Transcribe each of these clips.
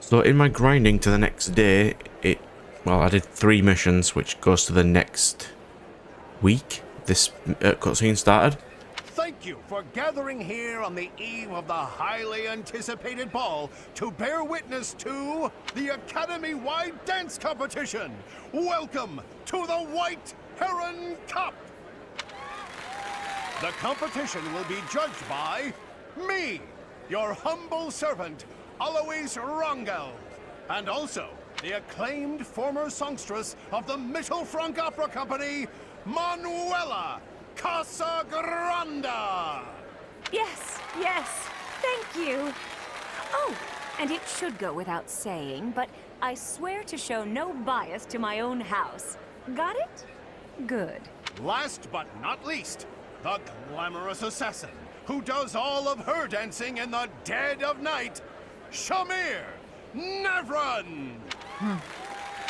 So in my grinding to the next day, well, I did 3 missions, which goes to the next week. This cutscene started. Thank you for gathering here on the eve of the highly anticipated ball to bear witness to the Academy-wide dance competition. Welcome to the White Heron Cup. The competition will be judged by me, your humble servant, Alois Rangel, and also the acclaimed former songstress of the Mittelfrank Opera Company, Manuela Casagranda! Yes, thank you. Oh, and it should go without saying, but I swear to show no bias to my own house. Got it? Good. Last but not least, the glamorous assassin who does all of her dancing in the dead of night, Shamir Navran!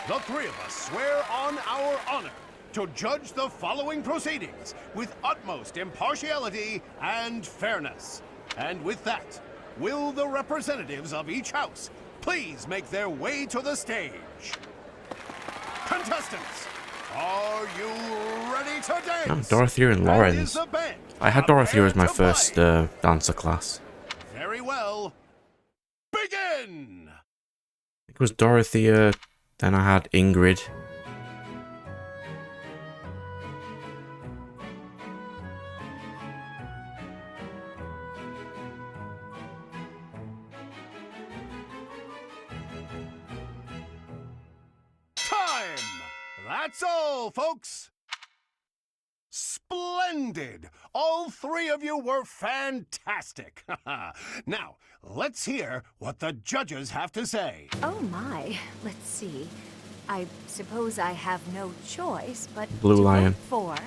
The 3 of us swear on our honor to judge the following proceedings with utmost impartiality and fairness. And with that, will the representatives of each house please make their way to the stage? Contestants, are you ready to dance? Oh, Dorothea and Lorenz. I had Dorothea as my first dancer class. Very well. Begin! It was Dorothea, then I had Ingrid. That's all, folks. Splendid! All 3 of you were fantastic. Now, let's hear what the judges have to say. Oh my, let's see. I suppose I have no choice but Blue to Lion. vote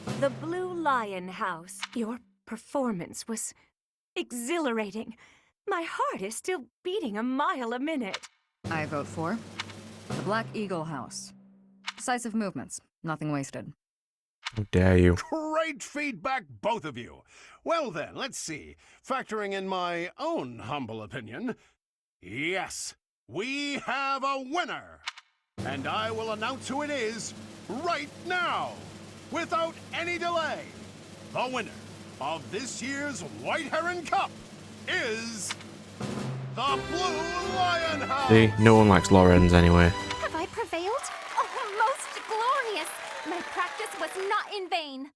for the Blue Lion House. Your performance was exhilarating. My heart is still beating a mile a minute. I vote for the Black Eagle House. Decisive movements, nothing wasted. How dare you? Great feedback, both of you. Well then, let's see. Factoring in my own humble opinion, yes, we have a winner. And I will announce who it is right now, without any delay. The winner of this year's White Heron Cup is the Blue Lion House. See, no one likes Lorenz anyway. Have I prevailed? Oh, most glorious! My practice was not in vain.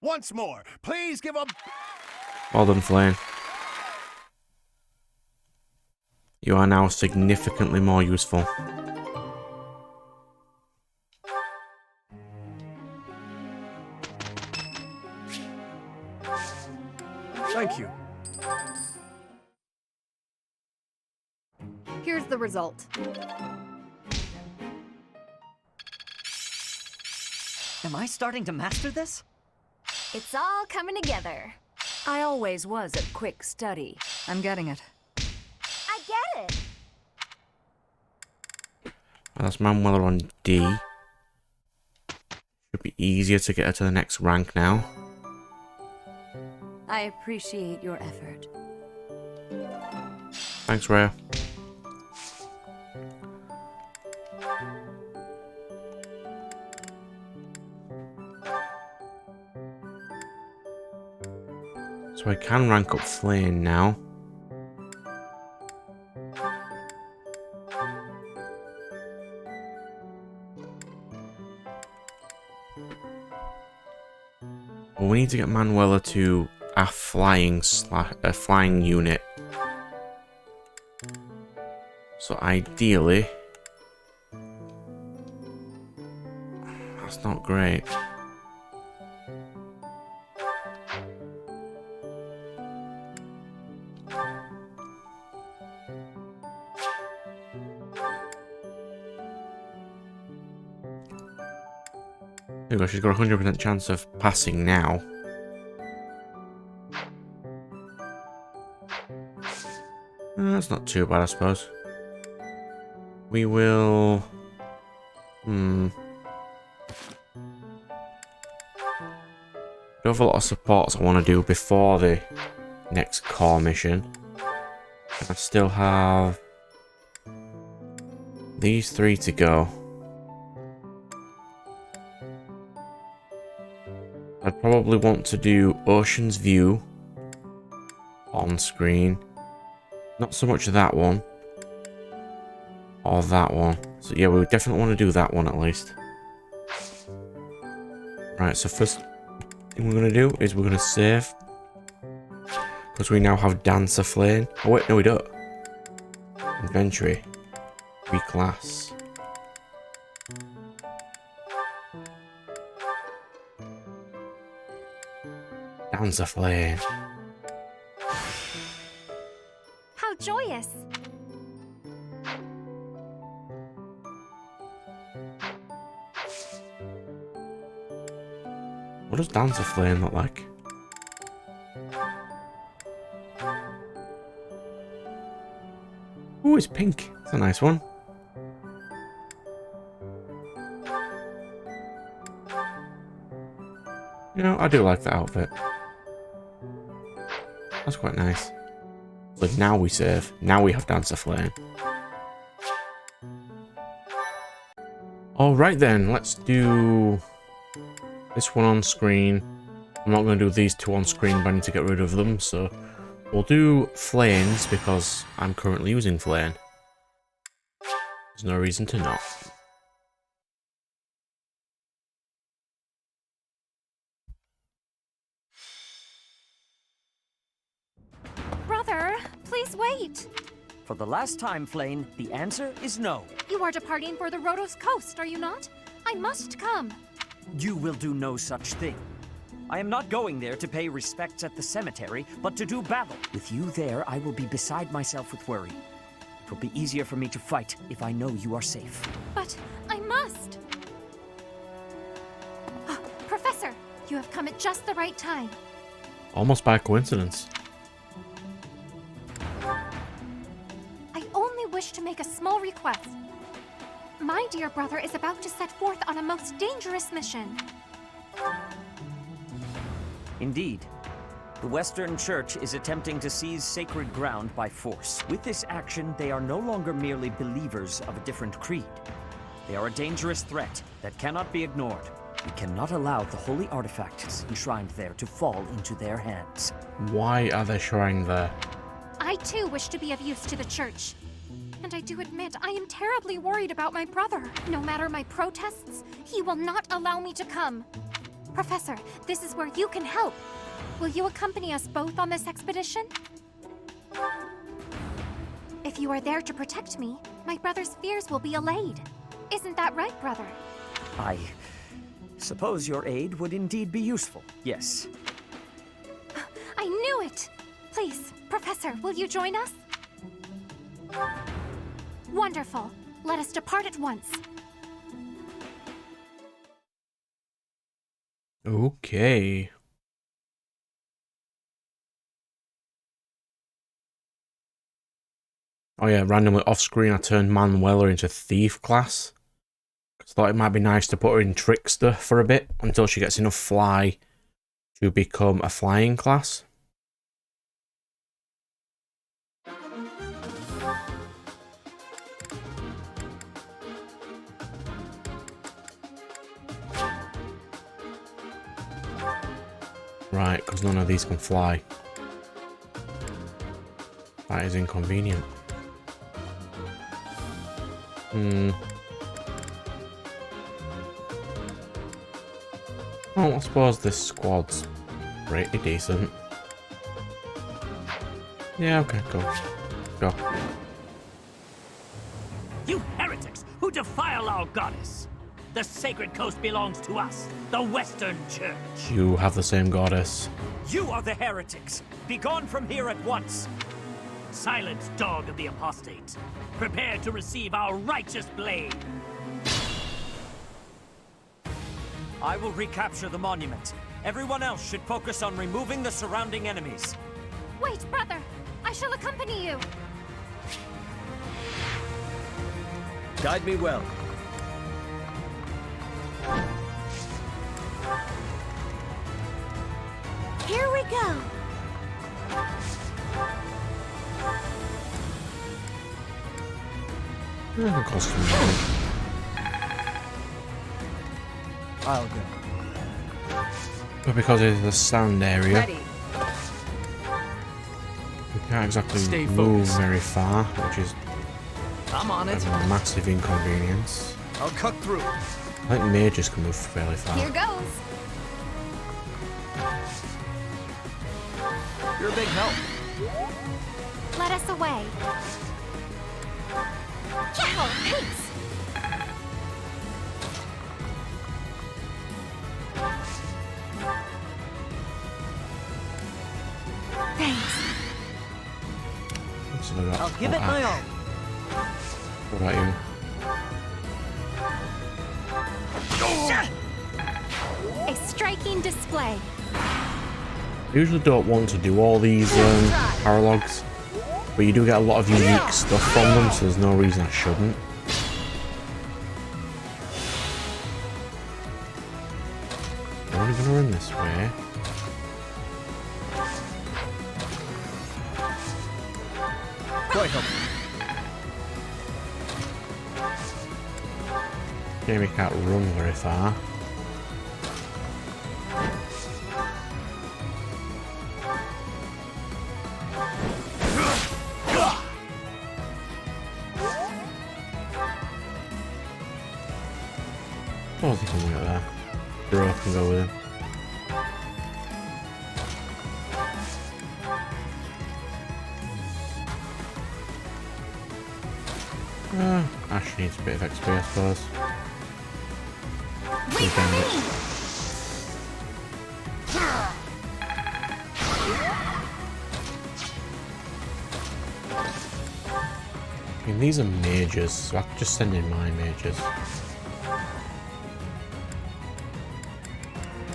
Once more, please give a... Well done, Flame. You are now significantly more useful. Thank you. Here's the result. Am I starting to master this? It's all coming together. I always was a quick study. I'm getting it. I get it. Well, that's Manuela on D. Should be easier to get her to the next rank now. I appreciate your effort. Thanks, Rhea. So I can rank up Flame now. Well, we need to get Manuela to a flying unit. So ideally, that's not great. There we go, she's got a 100% chance of passing now. That's not too bad, I suppose. We will... Don't have a lot of supports I want to do before the next core mission. I still have these 3 to go. I'd probably want to do Ocean's View on screen. Not so much that one. Or that one. So yeah, we definitely want to do that one at least. Right, so first thing we're going to do is we're going to save. Because we now have Dancer Flame. Oh wait, no we don't. Inventory. Reclass. Dancer Flame. How joyous! What does Dancer Flame look like? Ooh, it's pink. It's a nice one. You know, I do like the outfit. That's quite nice. So now we save. Now we have Dancer Flame. Alright then, let's do this one on screen. I'm not going to do these 2 on screen, but I need to get rid of them, so we'll do Flames because I'm currently using Flame. There's no reason to not. Brother, please wait. For the last time, Flane, the answer is no. You are departing for the Rhodos coast, are you not? I must come. You will do no such thing. I am not going there to pay respects at the cemetery, but to do battle. With you there, I will be beside myself with worry. It will be easier for me to fight if I know you are safe. But I must. Professor, you have come at just the right time. Almost by coincidence. I only wish to make a small request. My dear brother is about to set forth on a most dangerous mission. Indeed. The Western Church is attempting to seize sacred ground by force. With this action, they are no longer merely believers of a different creed. They are a dangerous threat that cannot be ignored. We cannot allow the holy artifacts enshrined there to fall into their hands. Why are they showing there? I too wish to be of use to the church. And I do admit, I am terribly worried about my brother. No matter my protests, he will not allow me to come. Professor, this is where you can help. Will you accompany us both on this expedition? If you are there to protect me, my brother's fears will be allayed. Isn't that right, brother? I suppose your aid would indeed be useful, yes. I knew it! Please, Professor, will you join us? Wonderful. Let us depart at once. Okay. Oh yeah, randomly off screen I turned Manuela into Thief class. I thought it might be nice to put her in Trickster for a bit until she gets enough fly to become a flying class. Right, because none of these can fly. That is inconvenient. Well, I suppose this squad's pretty decent. Yeah, okay, go. Go. You heretics who defile our goddess! The sacred coast belongs to us, the Western Church. You have the same goddess. You are the heretics! Be gone from here at once! Silence, dog of the apostate. Prepare to receive our righteous blade. I will recapture the monument. Everyone else should focus on removing the surrounding enemies. Wait, brother! I shall accompany you! Guide me well. Here we go! It cost some money. I'll go. But because it's the sand area, Ready. we can't exactly Stay move focused. very far, which is I'm on a it. massive inconvenience. I'll cut through. I think mages can move fairly far. Here goes. You're a big help. Let us away. Careful, thanks. Thanks. So we got I'll give it my all. What about you? A striking display. I usually don't want to do all these paralogs, but you do get a lot of unique stuff from them, so there's no reason I shouldn't. I'm only gonna run this way. Quite helpful. Game can't run very far. Oh, he can get there. Bro can go with him. Ash needs a bit of XP, I suppose. Wait for me! I mean, these are mages, so I could just send in my mages.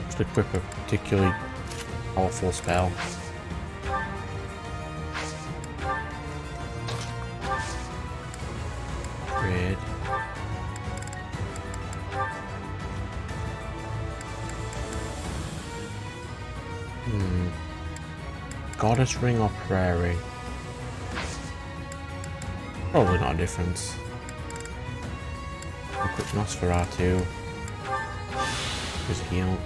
Just equip a particularly powerful spell. Upgrade. Goddess Ring or Prayer Ring? Probably not a difference. A quick Nosferatu. Just heal.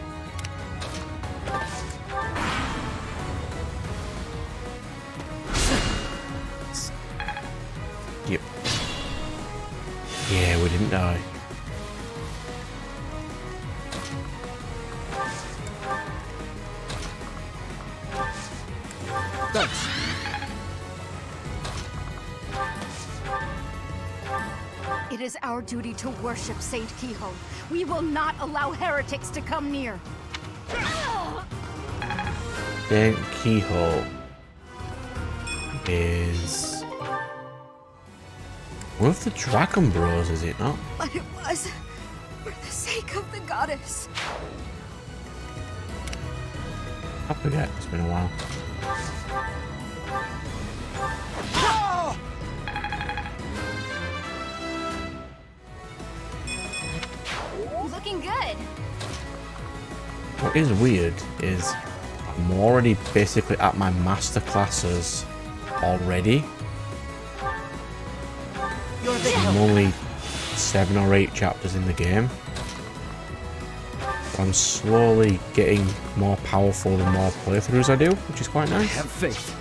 Yep. Yeah, we didn't die. Thanks. It is our duty to worship Saint Kehoe. We will not allow heretics to come near. Saint Kehoe is one of the Dragon Bros, is it not? But it was for the sake of the goddess. I forget, it's been a while. Looking good. What is weird is I'm already basically at my master classes already. You're a big I'm help. only 7 or 8 chapters in the game. I'm slowly getting more powerful the more playthroughs I do, which is quite nice. Have faith.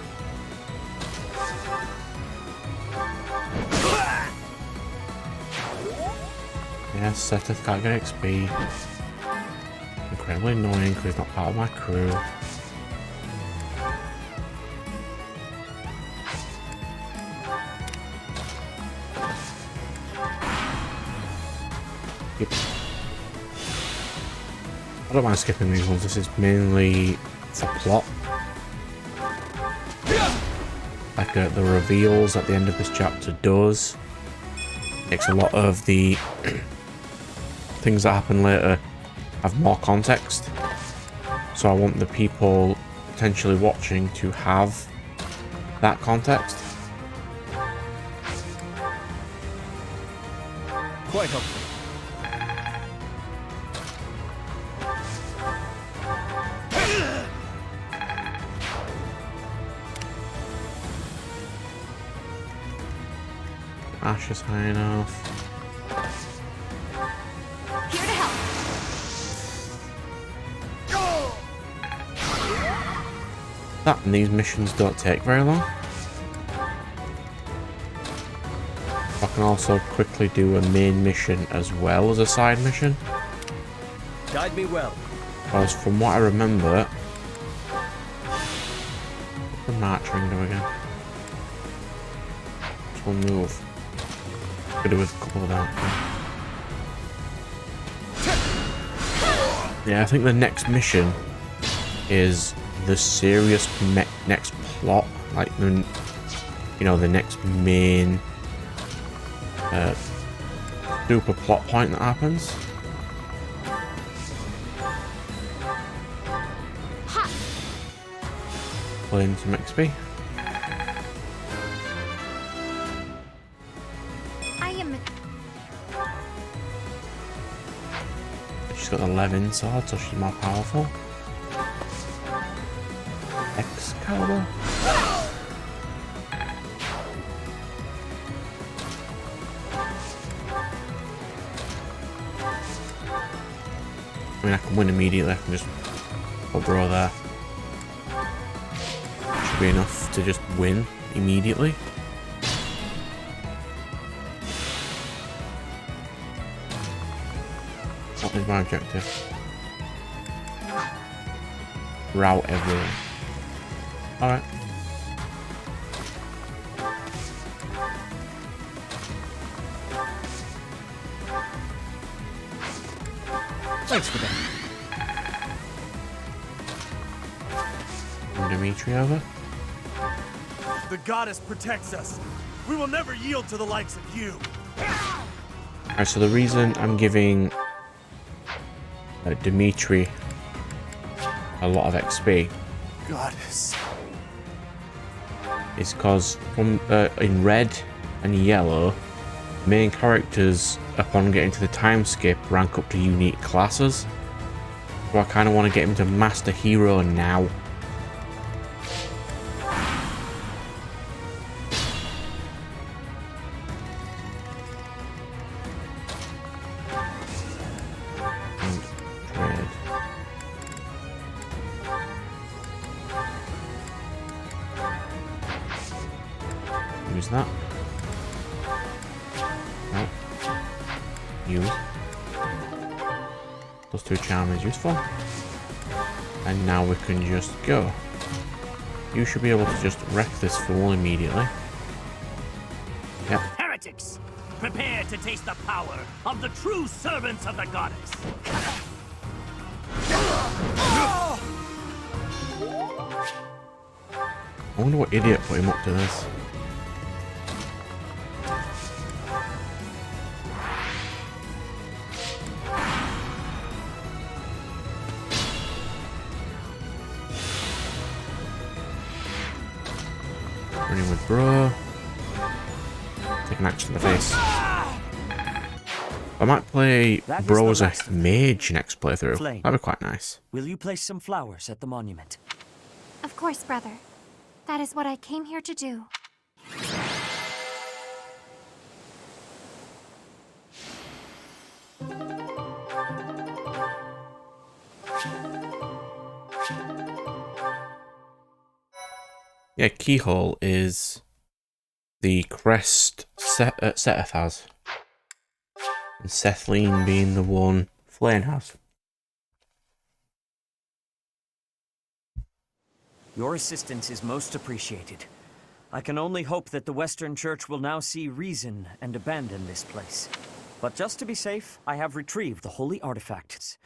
Yeah, Setheth can't get XP. Incredibly annoying because he's not part of my crew. Yep. I don't mind skipping these ones, this is mainly for plot. Like the reveals at the end of this chapter does. Makes a lot of the things that happen later have more context. So I want the people potentially watching to have that context. Quite helpful. Ash just high enough. Here to help. That and these missions don't take very long. I can also quickly do a main mission as well as a side mission. Guide me well. Because from what I remember, what the march ring do again? Just one move. Could do with a couple of that. Yeah, I think the next mission is the serious next plot, like the, you know, the next main super plot point that happens. Playing some XP. She's got the Levin sword, so she's more powerful. Excalibur. I mean, I can win immediately. I can just put bro there. Should be enough to just win immediately. What is my objective? Route everyone. Alright. Thanks for that. Dimitri over. The goddess protects us. We will never yield to the likes of you. Alright, so the reason I'm giving Dimitri a lot of XP Goddess. is because from in red and yellow, main characters upon getting to the time skip rank up to unique classes. So I kind of want to get him to Master Hero now. Use that. No. Use. Those two charm is useful. And now we can just go. You should be able to just wreck this fool immediately. Yep. Heretics! Prepare to taste the power of the true servants of the goddess! I wonder what idiot put him up to this. Running with bro. Take an axe to the face. I might play That is bro the as a last of them. mage next playthrough. Flame. That'd be quite nice. Will you place some flowers at the monument? Of course, brother. That is what I came here to do. Yeah, Keyhole is the crest Seth has. And Sethleen being the one Flame has. Your assistance is most appreciated. I can only hope that the Western Church will now see reason and abandon this place. But just to be safe, I have retrieved the holy artifacts.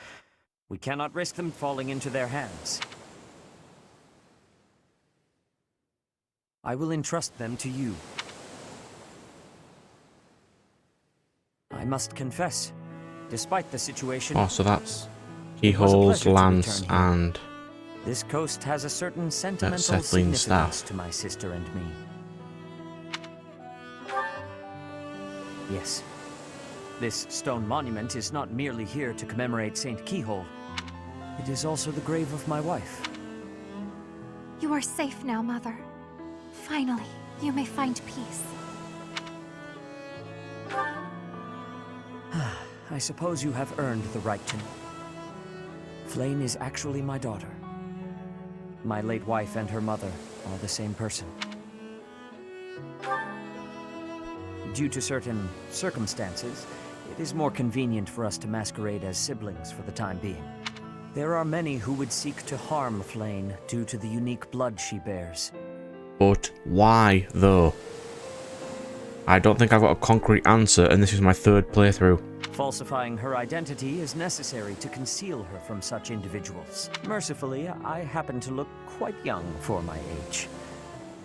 We cannot risk them falling into their hands. I will entrust them to you. I must confess, despite the situation... Oh, so that's It was a Keyhole's, pleasure to Lance, return here. and This coast has a certain sentimental Sethling's significance staff. to my sister and me. Yes. This stone monument is not merely here to commemorate Saint Keyhole. It is also the grave of my wife. You are safe now, Mother. Finally, you may find peace. I suppose you have earned the right to know. Flame is actually my daughter. My late wife and her mother are the same person. Due to certain circumstances, it is more convenient for us to masquerade as siblings for the time being. There are many who would seek to harm Flame due to the unique blood she bears. But why, though? I don't think I've got a concrete answer, and this is my third playthrough. Falsifying her identity is necessary to conceal her from such individuals. Mercifully, I happen to look quite young for my age.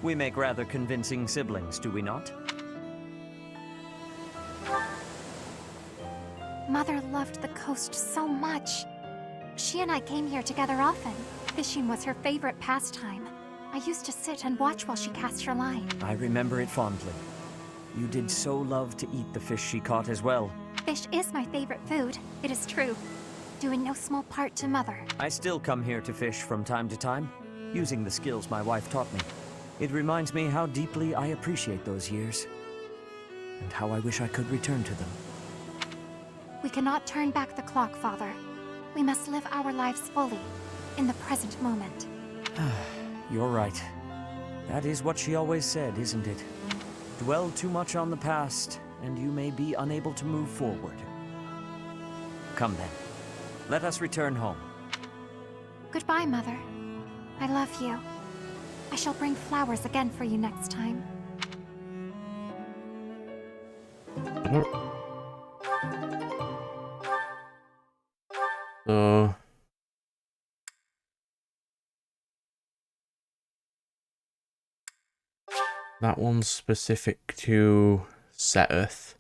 We make rather convincing siblings, do we not? Mother loved the coast so much. She and I came here together often. Fishing was her favorite pastime. I used to sit and watch while she cast her line. I remember it fondly. You did so love to eat the fish she caught as well. Fish is my favorite food, it is true. Due in no small part to Mother. I still come here to fish from time to time, using the skills my wife taught me. It reminds me how deeply I appreciate those years, and how I wish I could return to them. We cannot turn back the clock, Father. We must live our lives fully, in the present moment. You're right. That is what she always said, isn't it? Dwell too much on the past, and you may be unable to move forward. Come then. Let us return home. Goodbye, Mother. I love you. I shall bring flowers again for you next time. So... that one's specific to Seteth.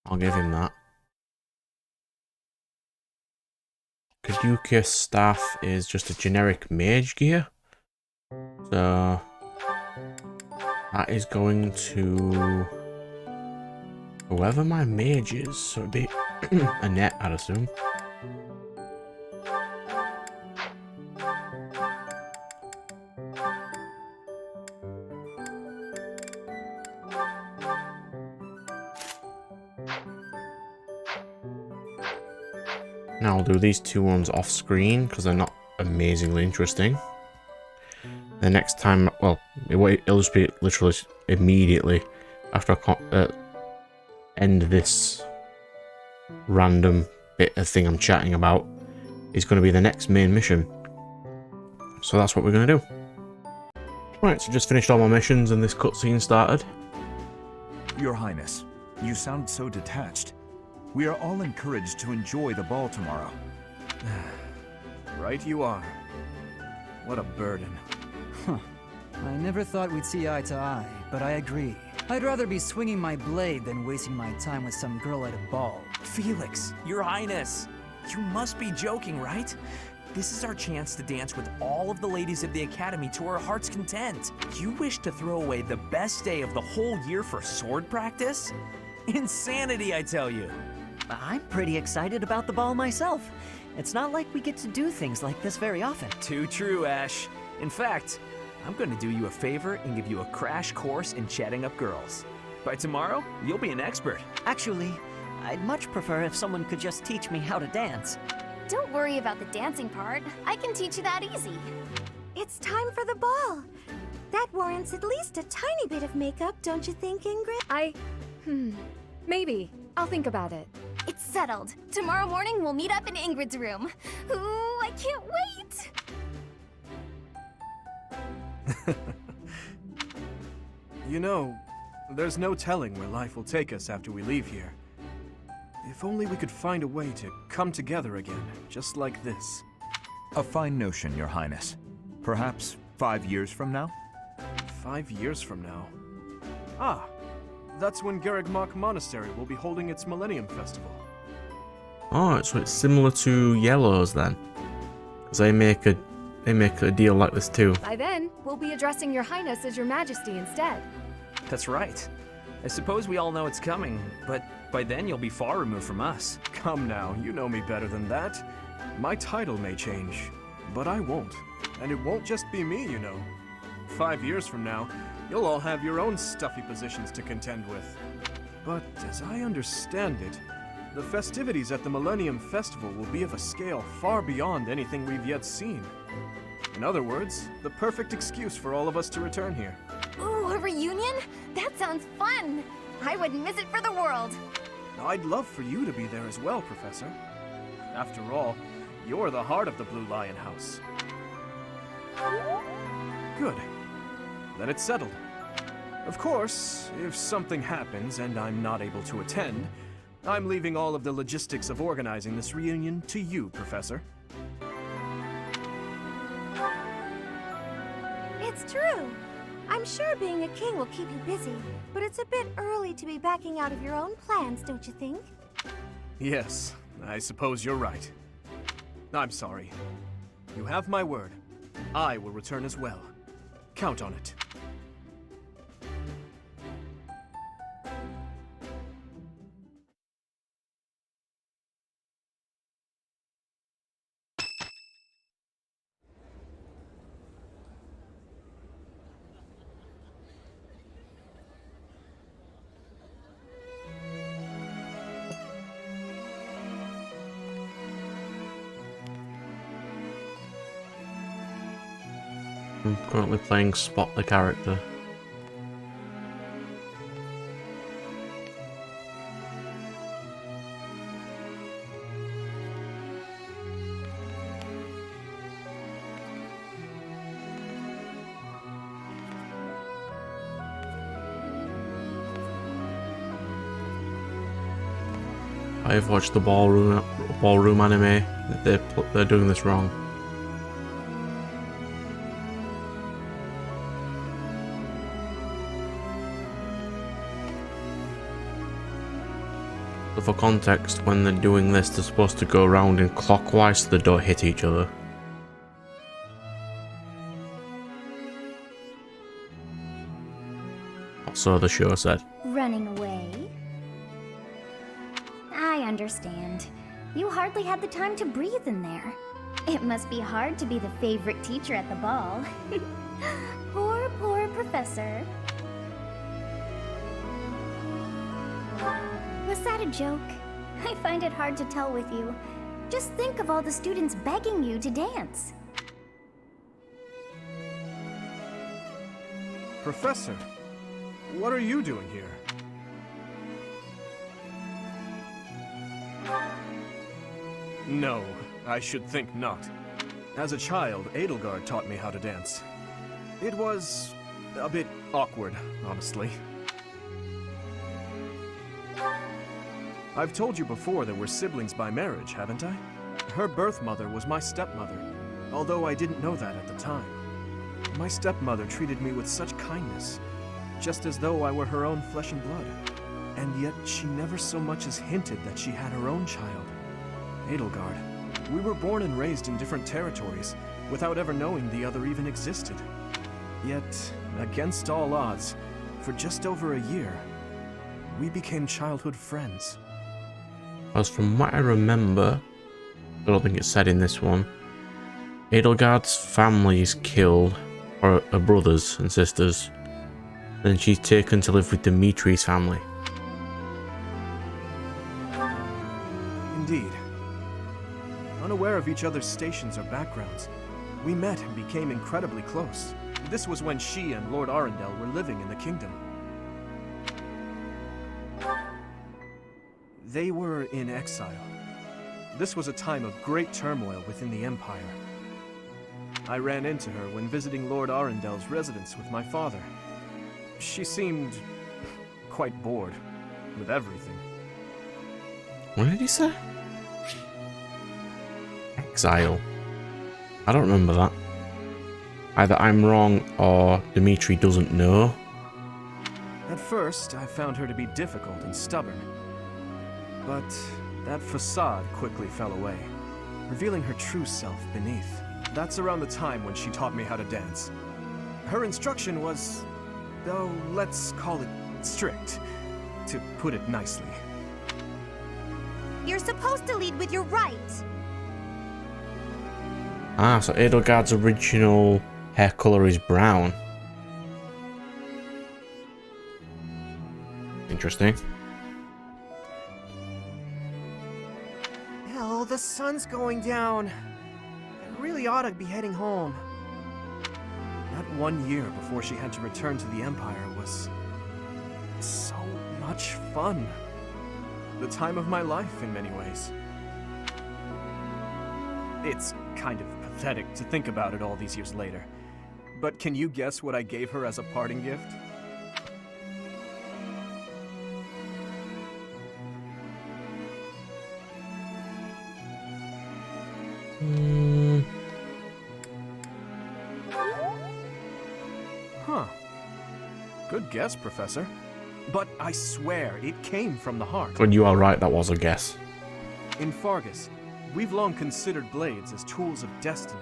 I'll give him that. Caduceus staff is just a generic mage gear. So that is going to whoever my mage is. So it'd be Annette, I'd assume. Now I'll do these two ones off screen because they're not amazingly interesting. The next time, well, it'll just be literally immediately after I end this random bit of thing I'm chatting about, is going to be the next main mission. So that's what we're going to do. Right, so just finished all my missions and this cutscene started. Your Highness, you sound so detached. We are all encouraged to enjoy the ball tomorrow. Right you are. What a burden. I never thought we'd see eye to eye, but I agree. I'd rather be swinging my blade than wasting my time with some girl at a ball. Felix, Your Highness, you must be joking, right? This is our chance to dance with all of the ladies of the Academy to our heart's content. You wish to throw away the best day of the whole year for sword practice? Insanity, I tell you. I'm pretty excited about the ball myself. It's not like we get to do things like this very often. Too true, Ash. In fact, I'm going to do you a favor and give you a crash course in chatting up girls. By tomorrow, you'll be an expert. Actually, I'd much prefer if someone could just teach me how to dance. Don't worry about the dancing part. I can teach you that easy. It's time for the ball. That warrants at least a tiny bit of makeup, don't you think, Ingrid? Maybe. I'll think about it. It's settled. Tomorrow morning, we'll meet up in Ingrid's room. Ooh, I can't wait! You know, there's no telling where life will take us after we leave here. If only we could find a way to come together again, just like this. A fine notion, Your Highness. Perhaps 5 years from now? 5 years from now? Ah, that's when Garrigmach Monastery will be holding its Millennium Festival. Oh, so it's similar to Yellow's then, because they make a deal like this too. By then, we'll be addressing Your Highness as Your Majesty instead. That's right. I suppose we all know it's coming, but by then you'll be far removed from us. Come now, you know me better than that. My title may change, but I won't. And it won't just be me, you know. 5 years from now, you'll all have your own stuffy positions to contend with. But as I understand it, The festivities at the Millennium Festival will be of a scale far beyond anything we've yet seen. In other words, the perfect excuse for all of us to return here. Ooh, a reunion? That sounds fun! I wouldn't miss it for the world. I'd love for you to be there as well, Professor. After all, you're the heart of the Blue Lion House. Good. Then it's settled. Of course, if something happens and I'm not able to attend, I'm leaving all of the logistics of organizing this reunion to you, Professor. It's true. I'm sure being a king will keep you busy, but it's a bit early to be backing out of your own plans, don't you think? Yes, I suppose you're right. I'm sorry. You have my word. I will return as well. Count on it. I'm currently playing Spot the Character. I've watched the ballroom anime. They're doing this wrong. So for context, when they're doing this, they're supposed to go around in clockwise so they don't hit each other. So the show said. Running away? I understand. You hardly had the time to breathe in there. It must be hard to be the favorite teacher at the ball. Poor professor. Was that a joke? I find it hard to tell with you. Just think of all the students begging you to dance. Professor, what are you doing here? No, I should think not. As a child, Edelgard taught me how to dance. It was a bit awkward, honestly. I've told you before that we're siblings by marriage, haven't I? Her birth mother was my stepmother, although I didn't know that at the time. My stepmother treated me with such kindness, just as though I were her own flesh and blood. And yet she never so much as hinted that she had her own child. Edelgard. We were born and raised in different territories, without ever knowing the other even existed. Yet, against all odds, for just over a year, we became childhood friends. As from what I remember, I don't think it's said in this one, Edelgard's family is killed, or her brothers and sisters, then she's taken to live with Dimitri's family. Indeed. Unaware of each other's stations or backgrounds, we met and became incredibly close. This was when she and Lord Arundel were living in the kingdom. They were in exile. This was a time of great turmoil within the Empire. I ran into her when visiting Lord Arundel's residence with my father. She seemed quite bored with everything. What did he say? Exile. I don't remember that. Either I'm wrong or Dimitri doesn't know. At first, I found her to be difficult and stubborn. But that facade quickly fell away, revealing her true self beneath. That's around the time when she taught me how to dance. Her instruction was, though let's call it strict, to put it nicely. You're supposed to lead with your right. Ah, so Edelgard's original hair colour is brown. Oh, the sun's going down. I really ought to be heading home. That 1 year before she had to return to the Empire was so much fun. The time of my life in many ways. It's kind of pathetic to think about it all these years later. But can you guess what I gave her as a parting gift? Huh. Good guess, Professor. But I swear, it came from the heart. And you are right, that was a guess. In Fargus, we've long considered blades as tools of destiny,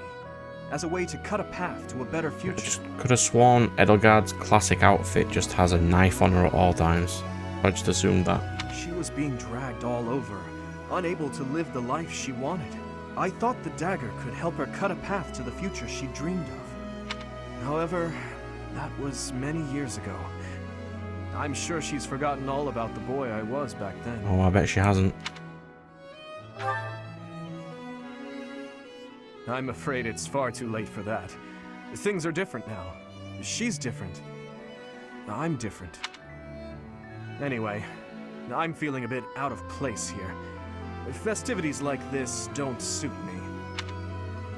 as a way to cut a path to a better future. Just could have sworn Edelgard's classic outfit just has a knife on her at all times. I just assumed that. She was being dragged all over, unable to live the life she wanted. I thought the dagger could help her cut a path to the future she dreamed of. However, that was many years ago. I'm sure she's forgotten all about the boy I was back then. Oh, I bet she hasn't. I'm afraid it's far too late for that. Things are different now. She's different. I'm different. Anyway, I'm feeling a bit out of place here. Festivities like this don't suit me.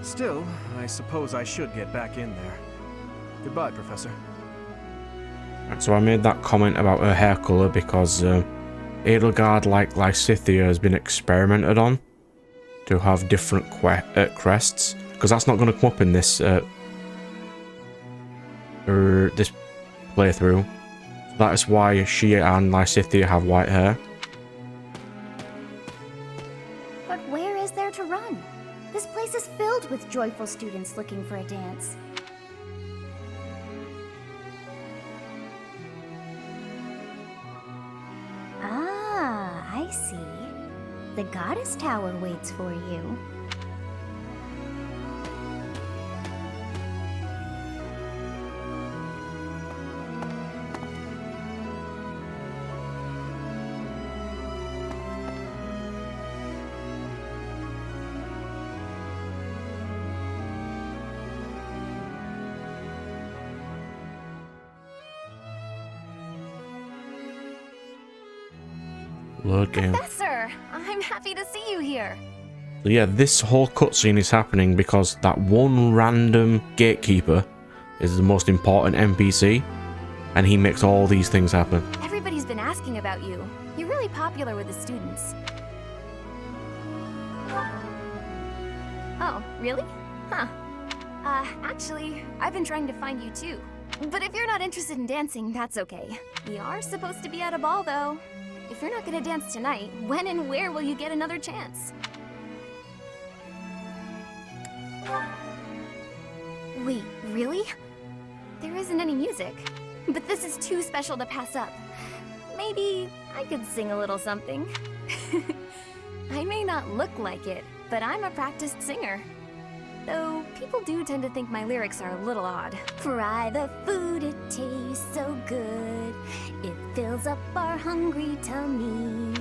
Still, I suppose I should get back in there. Goodbye, Professor. So I made that comment about her hair colour because Edelgard, like Lysithea, has been experimented on to have different crests, because that's not going to come up in this this playthrough. That is why she and Lysithea have white hair. But where is there to run? This place is filled with joyful students looking for a dance. Ah, I see. The Goddess Tower waits for you. Load game. Professor, I'm happy to see you here. So yeah, this whole cutscene is happening because that one random gatekeeper is the most important NPC, and he makes all these things happen. Everybody's been asking about you. You're really popular with the students. Oh, really? Huh. Actually, I've been trying to find you too. But if you're not interested in dancing, that's okay. We are supposed to be at a ball, though. If you're not gonna dance tonight, when and where will you get another chance? Wait, really? There isn't any music. But this is too special to pass up. Maybe I could sing a little something. I may not look like it, but I'm a practiced singer. Though people do tend to think my lyrics are a little odd. Fry the food, it tastes so good. It fills up our hungry tummy.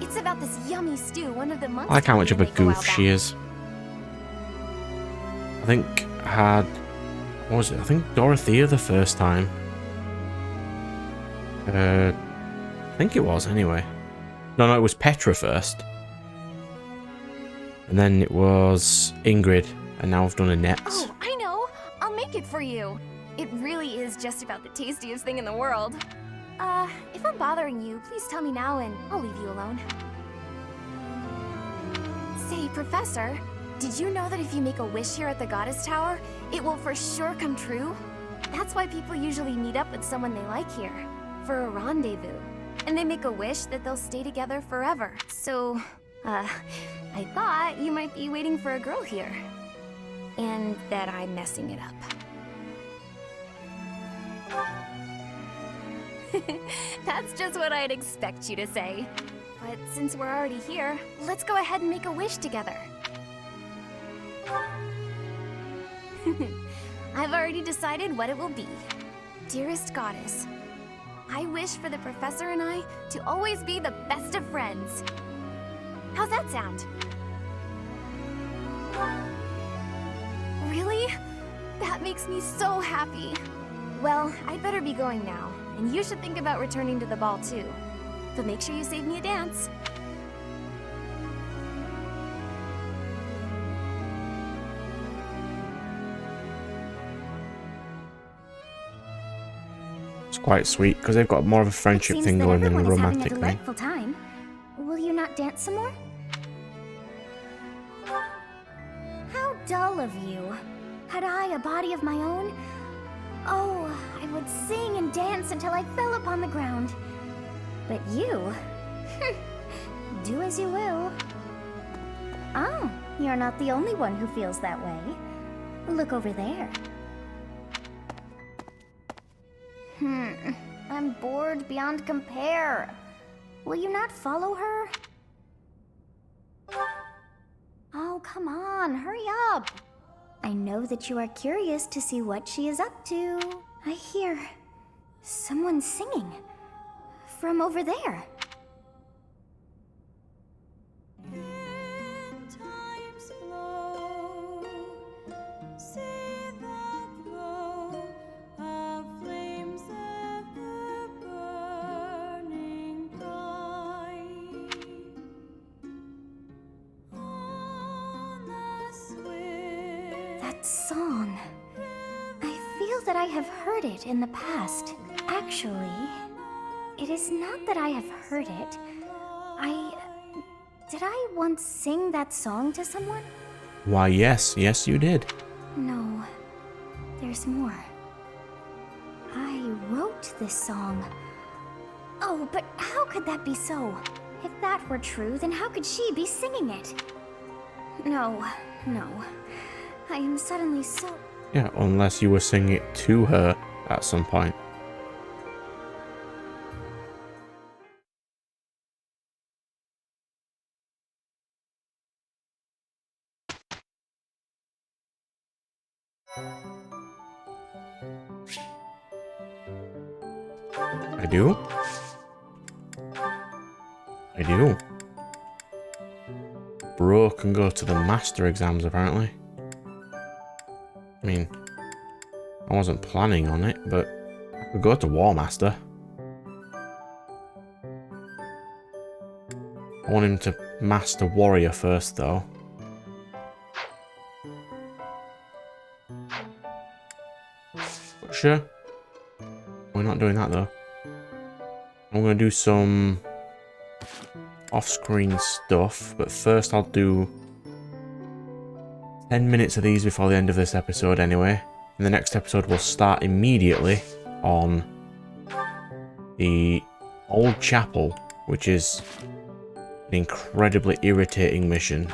It's about this yummy stew one of the monks. I like how much of a told me to make goof while she back. is. I think I had... What was it? I think Dorothea the first time. I think it was, anyway. No, it was Petra first. And then it was Ingrid, and now I've done Annette. Oh, I know! I'll make it for you! It really is just about the tastiest thing in the world. If I'm bothering you, please tell me now and I'll leave you alone. Say, Professor, did you know that if you make a wish here at the Goddess Tower, it will for sure come true? That's why people usually meet up with someone they like here, for a rendezvous. And they make a wish that they'll stay together forever. So, I thought you might be waiting for a girl here. And that I'm messing it up. That's just what I'd expect you to say. But since we're already here, let's go ahead and make a wish together. I've already decided what it will be. Dearest Goddess, I wish for the professor and I to always be the best of friends. How's that sound? Really? That makes me so happy. Well, I'd better be going now, and you should think about returning to the ball too. But make sure you save me a dance. It's quite sweet because they've got more of a friendship thing going than a romantic thing. Delightful time. Will you not dance some more? How dull of you. Had I a body of my own? Oh, I would sing and dance until I fell upon the ground. But you? Do as you will. Oh, you're not the only one who feels that way. Look over there. I'm bored beyond compare. Will you not follow her? Oh, come on, hurry up. I know that you are curious to see what she is up to. I hear someone singing from over there. That song. I feel that I have heard it in the past. Actually, it is not that I have heard it. Did I once sing that song to someone? Why, yes, you did. No, there's more. I wrote this song. Oh, but how could that be so? If that were true, then how could she be singing it? No. I am suddenly so... Yeah, unless you were singing it to her at some point. I do? Bro can go to the master exams, apparently. I mean, I wasn't planning on it, but I could go to War Master. I want him to master Warrior first, though. But sure. We're not doing that, though. I'm going to do some off-screen stuff, but first I'll do 10 minutes of these before the end of this episode anyway. And the next episode will start immediately on the old chapel, which is an incredibly irritating mission.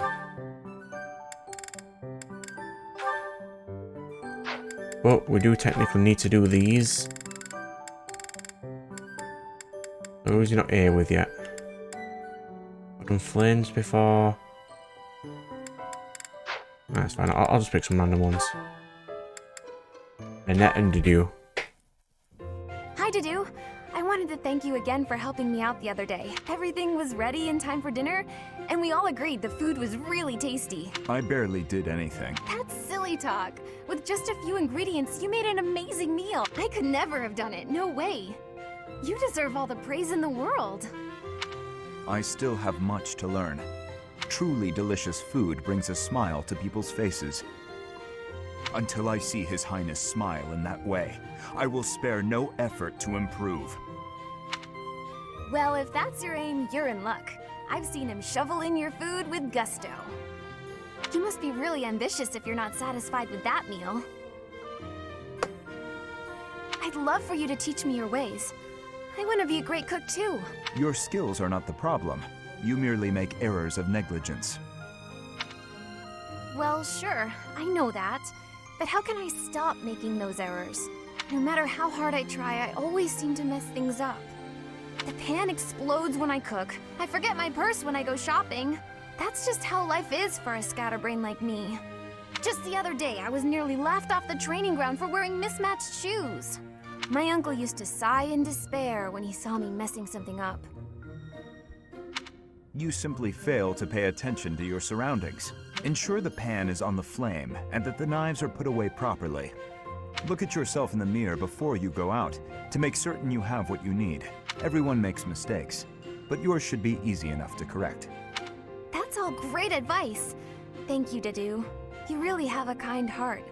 But we do technically need to do these. Who's you not here with yet? I've done flames before. That's fine, I'll just pick some random ones. Annette and Didu. Hi, Didu. I wanted to thank you again for helping me out the other day. Everything was ready in time for dinner, and we all agreed the food was really tasty. I barely did anything. That's silly talk. With just a few ingredients, you made an amazing meal. I could never have done it, no way. You deserve all the praise in the world. I still have much to learn. Truly delicious food brings a smile to people's faces. Until I see His Highness smile in that way, I will spare no effort to improve. Well, if that's your aim, you're in luck. I've seen him shovel in your food with gusto. You must be really ambitious if you're not satisfied with that meal. I'd love for you to teach me your ways. I want to be a great cook too. Your skills are not the problem. You merely make errors of negligence. Well, sure, I know that. But how can I stop making those errors? No matter how hard I try, I always seem to mess things up. The pan explodes when I cook. I forget my purse when I go shopping. That's just how life is for a scatterbrain like me. Just the other day, I was nearly laughed off the training ground for wearing mismatched shoes. My uncle used to sigh in despair when he saw me messing something up. You simply fail to pay attention to your surroundings. Ensure the pan is on the flame and that the knives are put away properly. Look at yourself in the mirror before you go out to make certain you have what you need. Everyone makes mistakes, but yours should be easy enough to correct. That's all great advice. Thank you, Dedu. You really have a kind heart.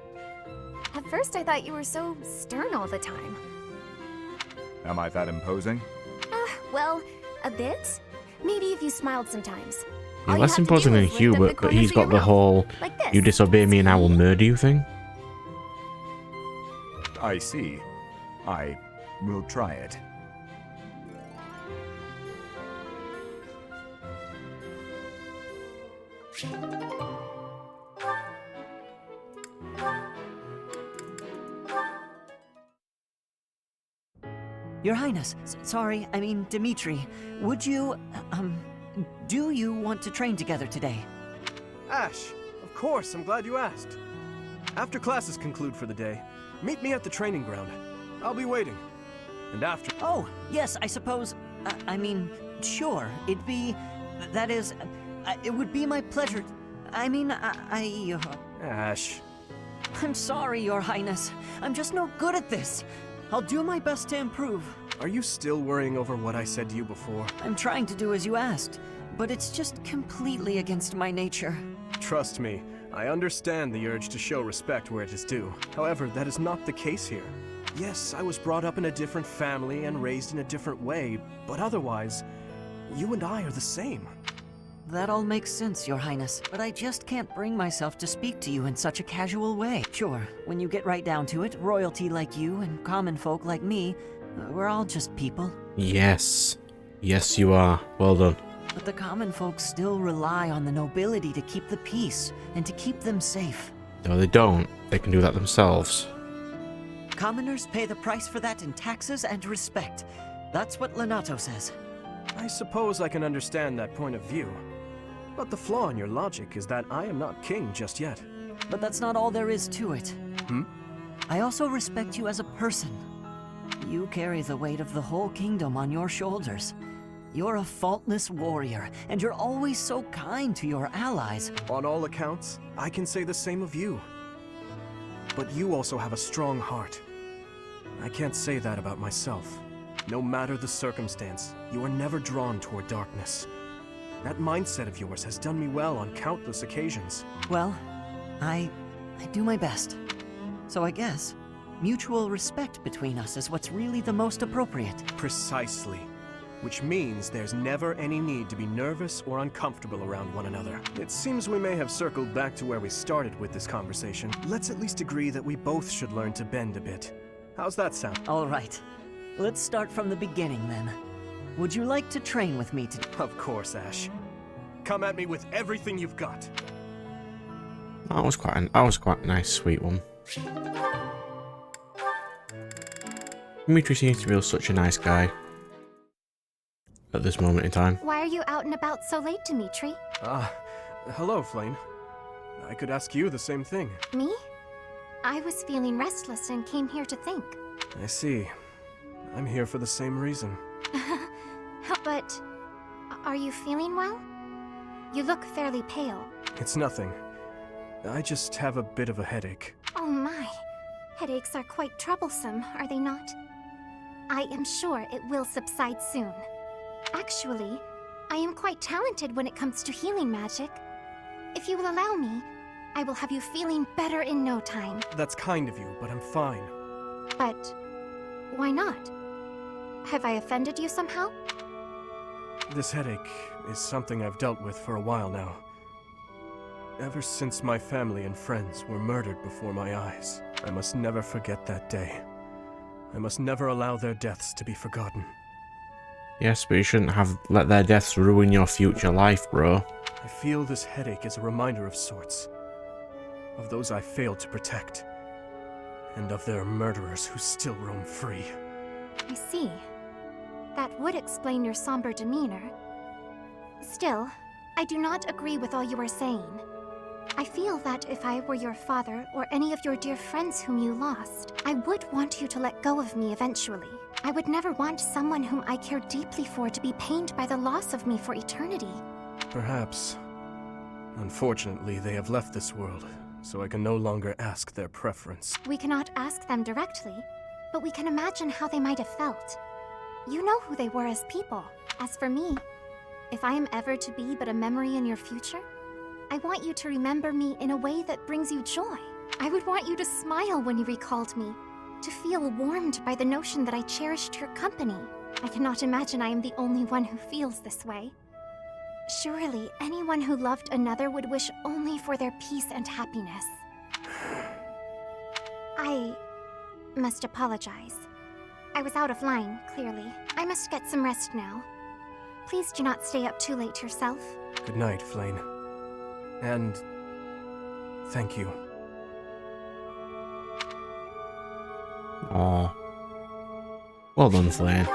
At first I thought you were so stern all the time. Am I that imposing? Well, a bit. Maybe if you smiled sometimes. He's less imposing than Hubert, but he's got the whole "you disobey me and I will murder you" thing. I see. I will try it. Your Highness, sorry, I mean Dimitri, would you, do you want to train together today? Ash, of course, I'm glad you asked. After classes conclude for the day, meet me at the training ground. I'll be waiting. And after— Oh, yes, I suppose, I mean, sure, it'd be, that is, it would be my pleasure. I mean, Ash. I'm sorry, Your Highness. I'm just no good at this. I'll do my best to improve. Are you still worrying over what I said to you before? I'm trying to do as you asked, but it's just completely against my nature. Trust me, I understand the urge to show respect where it is due. However, that is not the case here. Yes, I was brought up in a different family and raised in a different way, but otherwise, you and I are the same. That all makes sense, Your Highness, but I just can't bring myself to speak to you in such a casual way. Sure, when you get right down to it, royalty like you and common folk like me, we're all just people. Yes. Yes, you are. Well done. But the common folk still rely on the nobility to keep the peace and to keep them safe. No, they don't. They can do that themselves. Commoners pay the price for that in taxes and respect. That's what Lenato says. I suppose I can understand that point of view. But the flaw in your logic is that I am not king just yet. But that's not all there is to it. I also respect you as a person. You carry the weight of the whole kingdom on your shoulders. You're a faultless warrior, and you're always so kind to your allies. On all accounts, I can say the same of you. But you also have a strong heart. I can't say that about myself. No matter the circumstance, you are never drawn toward darkness. That mindset of yours has done me well on countless occasions. Well, I do my best. So I guess mutual respect between us is what's really the most appropriate. Precisely. Which means there's never any need to be nervous or uncomfortable around one another. It seems we may have circled back to where we started with this conversation. Let's at least agree that we both should learn to bend a bit. How's that sound? All right. Let's start from the beginning, then. Would you like to train with me today? Of course, Ash. Come at me with everything you've got. That was quite a nice, sweet one. Dimitri seems to be such a nice guy at this moment in time. Why are you out and about so late, Dimitri? Hello, Flame. I could ask you the same thing. Me? I was feeling restless and came here to think. I see. I'm here for the same reason. But are you feeling well? You look fairly pale. It's nothing. I just have a bit of a headache. Oh my. Headaches are quite troublesome, are they not? I am sure it will subside soon. Actually, I am quite talented when it comes to healing magic. If you will allow me, I will have you feeling better in no time. That's kind of you, but I'm fine. But why not? Have I offended you somehow? This headache is something I've dealt with for a while now. Ever since my family and friends were murdered before my eyes, I must never forget that day. I must never allow their deaths to be forgotten. Yes, but you shouldn't have let their deaths ruin your future life, bro. I feel this headache is a reminder of sorts. Of those I failed to protect. And of their murderers who still roam free. I see. That would explain your somber demeanor. Still, I do not agree with all you are saying. I feel that if I were your father or any of your dear friends whom you lost, I would want you to let go of me eventually. I would never want someone whom I care deeply for to be pained by the loss of me for eternity. Perhaps. Unfortunately, they have left this world, so I can no longer ask their preference. We cannot ask them directly, but we can imagine how they might have felt. You know who they were as people. As for me, if I am ever to be but a memory in your future, I want you to remember me in a way that brings you joy. I would want you to smile when you recalled me, to feel warmed by the notion that I cherished your company. I cannot imagine I am the only one who feels this way. Surely, anyone who loved another would wish only for their peace and happiness. I must apologize. I was out of line, clearly. I must get some rest now. Please do not stay up too late yourself. Good night, Flane. And thank you. Aw. Well done, Flane.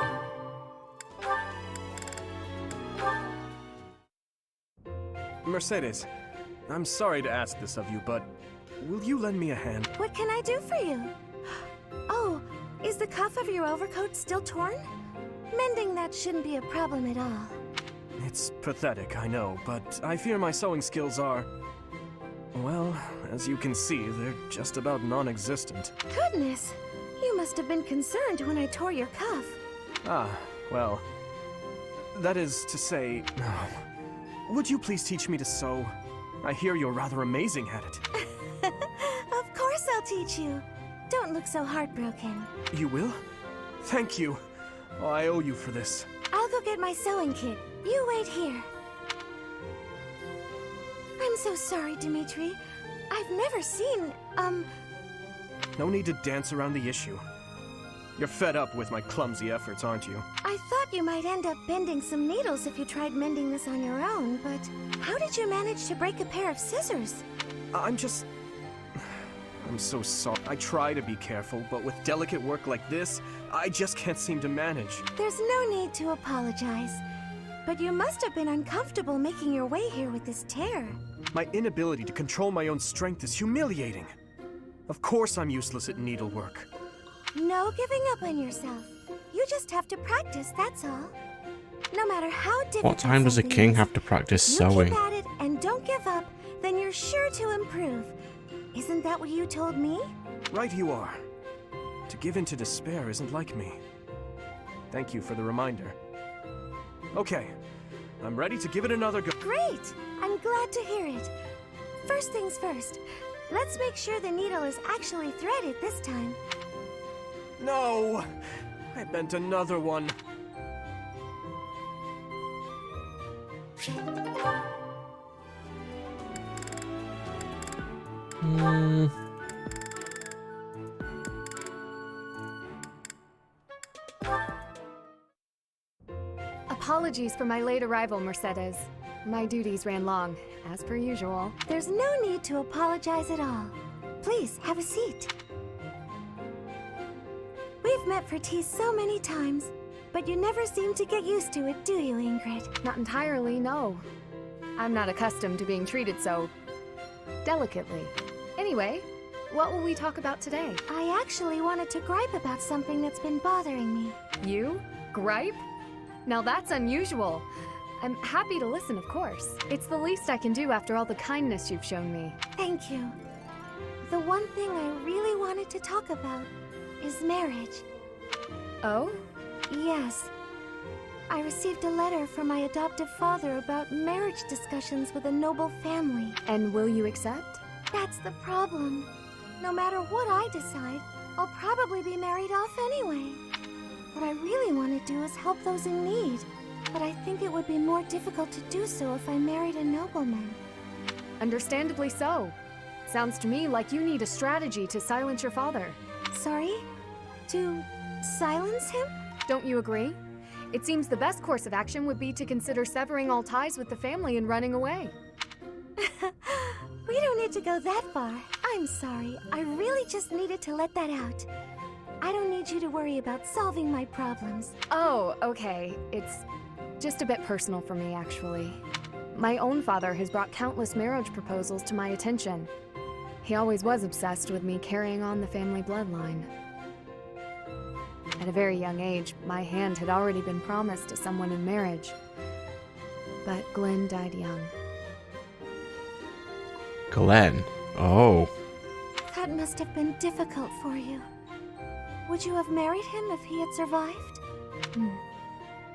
Mercedes, I'm sorry to ask this of you, but will you lend me a hand? What can I do for you? Oh, is the cuff of your overcoat still torn? Mending that shouldn't be a problem at all. It's pathetic, I know, but I fear my sewing skills are... well, as you can see, they're just about non-existent. Goodness, you must have been concerned when I tore your cuff. Ah, well... that is to say... would you please teach me to sew? I hear you're rather amazing at it. Of course I'll teach you. Don't look so heartbroken. You will? Thank you. Oh, I owe you for this. I'll go get my sewing kit. You wait here. I'm so sorry, Dimitri. I've never seen, No need to dance around the issue. You're fed up with my clumsy efforts, aren't you? I thought you might end up bending some needles if you tried mending this on your own, but how did you manage to break a pair of scissors? I'm so sorry. I try to be careful, but with delicate work like this, I just can't seem to manage. There's no need to apologize. But you must have been uncomfortable making your way here with this tear. My inability to control my own strength is humiliating. Of course I'm useless at needlework. No giving up on yourself. You just have to practice, that's all. No matter how difficult What time does a king have to practice sewing? You keep at it and don't give up, then you're sure to improve. Isn't that what you told me? Right you are. To give in to despair isn't like me. Thank you for the reminder. Okay, I'm ready to give it another go. Great! I'm glad to hear it. First things first, let's make sure the needle is actually threaded this time. No! I bent another one. Apologies for my late arrival, Mercedes. My duties ran long, as per usual. There's no need to apologize at all. Please, have a seat. We've met for tea so many times, but you never seem to get used to it, do you, Ingrid? Not entirely, no. I'm not accustomed to being treated so... delicately. Anyway, what will we talk about today? I actually wanted to gripe about something that's been bothering me. You? Gripe? Now that's unusual. I'm happy to listen, of course. It's the least I can do after all the kindness you've shown me. Thank you. The one thing I really wanted to talk about is marriage. Oh? Yes. I received a letter from my adoptive father about marriage discussions with a noble family. And will you accept? That's the problem. No matter what I decide, I'll probably be married off anyway. What I really want to do is help those in need. But I think it would be more difficult to do so if I married a nobleman. Understandably so. Sounds to me like you need a strategy to silence your father. Sorry? To silence him? Don't you agree? It seems the best course of action would be to consider severing all ties with the family and running away. We don't need to go that far. I'm sorry. I really just needed to let that out. I don't need you to worry about solving my problems. Oh, okay. It's just a bit personal for me, actually. my own father has brought countless marriage proposals to my attention. He always was obsessed with me carrying on the family bloodline. At a very young age, my hand had already been promised to someone in marriage. But Glenn died young. Glenn? Oh. That must have been difficult for you. Would you have married him if he had survived?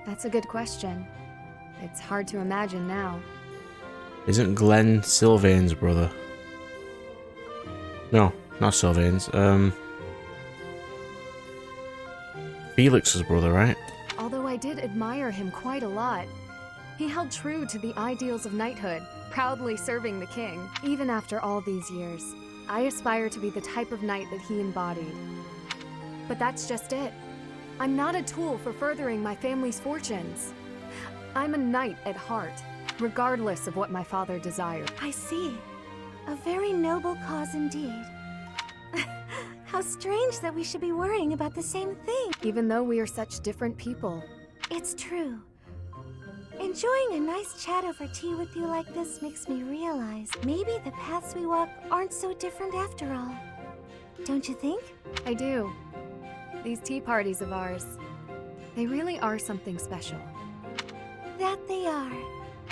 That's a good question. It's hard to imagine now. Isn't Glenn Sylvain's brother? No, not Sylvain's. Felix's brother, right? Although I did admire him quite a lot, he held true to the ideals of knighthood, proudly serving the king. Even after all these years, I aspire to be the type of knight that he embodied. But that's just it. I'm not a tool for furthering my family's fortunes. I'm a knight at heart, regardless of what my father desired. I see. A very noble cause indeed. How strange that we should be worrying about the same thing. Even though we are such different people. It's true. Enjoying a nice chat over tea with you like this makes me realize maybe the paths we walk aren't so different after all. Don't you think? I do. These tea parties of ours, they really are something special. That they are.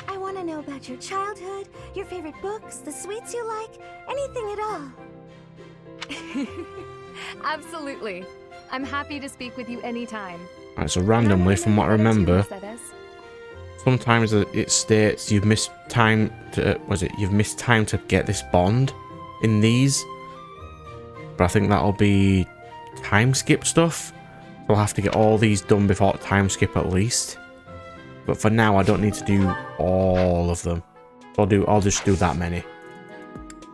I want to know about your childhood, your favorite books, the sweets you like, anything at all. Absolutely. I'm happy to speak with you anytime. Right, so randomly, from what I remember, sometimes it states you've missed time to you've missed time to get this bond in these, but I think that'll be time skip stuff. We'll have to get all these done before time skip at least. But for now, I don't need to do all of them. I'll just do that many,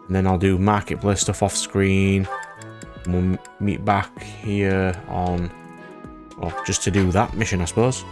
and then I'll do marketplace stuff off screen. And we'll meet back here on, well, just to do that mission, I suppose.